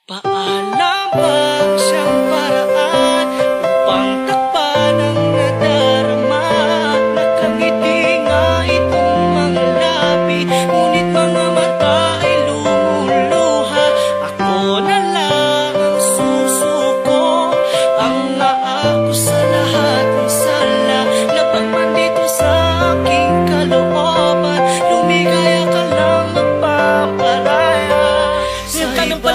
Paalamang siyang paraan upang takpan ang nadarama. Nakangiti nga itong mga labi, ngunit mga mata ay lumuluha. Ako na lang ang susuko, ang ako sa lahat ng sala. Napagman dito sa aking kalooban, lumigaya ka lang magpaparaya sa iba.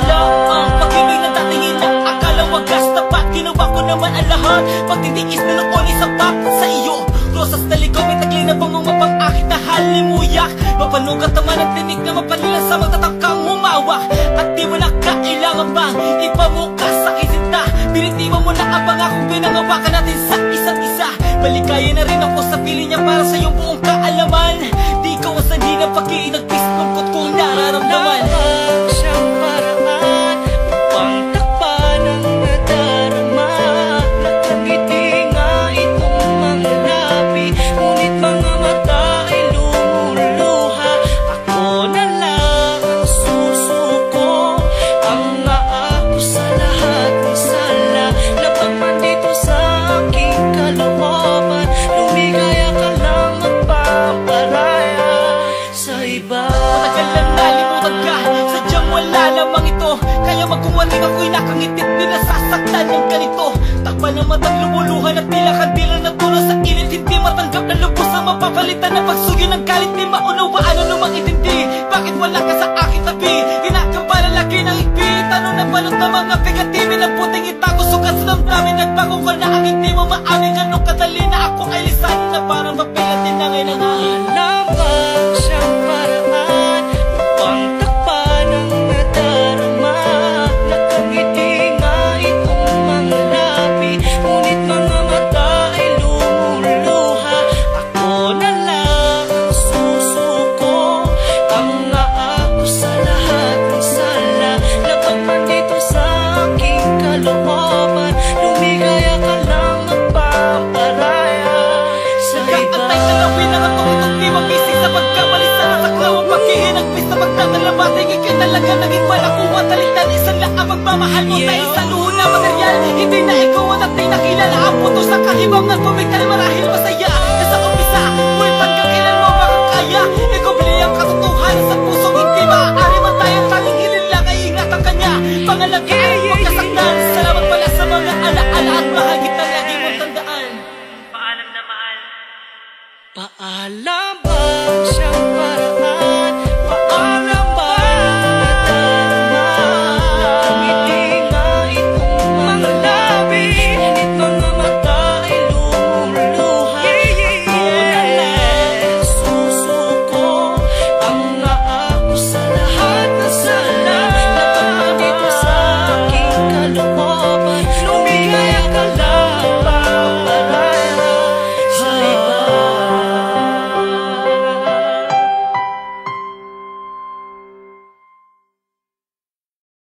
Naman ang lahat, pagtitiis na noon isapat sa iyo. Rosas na ligaw, may taglay na pangungapang akit na halimuyak. Mapanugat naman ang tinig na mapanilan sa magtatangkang humawak. At di mo na kailangan bang ipamukas sa kisinta. Binitiwan mo na ang pangakong pinangawakan natin sa isa't isa. Maligaya na rin ako sa piling niya para sa iyong buong kaalaman. Di ko asali ng pag-iinagpis lungkot kong nararamdaman. Kaya magkumaling ako'y nakangitit, di nasasaktan ng ganito. Takpan ng matang lumuluhan at tila kandila na tulong sa init. Hindi matanggap na lubos ang mapapalitan ng pagsuyo ng galit. Di maunawaan ano mang itindi, bakit wala ka sa aking tabi? Hinakambala laki ng higpit, tanong na balot na mga pigatimin ang puting itago. Sukat sa damdamin, nagbago ko na ang hindi mo maamin. Ganong kadali na ako ay lisan na parang mapilatin na ngayon ang hangin. Lamang siyang paraan upang takpan ang nadarama. Nakangiti nga itong mga labi, ngunit mga mata ay lumuluha. Ako na lang ang susuko, ang ako sa lahat ng sala. Napagman dito sa aking kalooban, lumigaya ka lang magpaparaya sa iba. Katay ka lang pinangatong di mabisig sa pagkabalisa na saklaw ang paghihinagpis sa pagdadalabating. Ikay talaga naging malakuha, talikdan isang laang magmamahal mo sa isang luho na material. Hindi na ikaw ang natin nakilala ang puto sa kahibangan. Pumikal marahil masaya na sa umpisa, ngunit pagkakilan mo makakaya. Ikaw bili ang katotohanan sa pusong hindi maaari matayan. Tanging hilin lang ay ingatan kanya, pangalagaan, huwag kasaktan. Salamat pala sa mga alaala at mahal kita lagi mong tandaan. Paalam na mahal. Paalam ba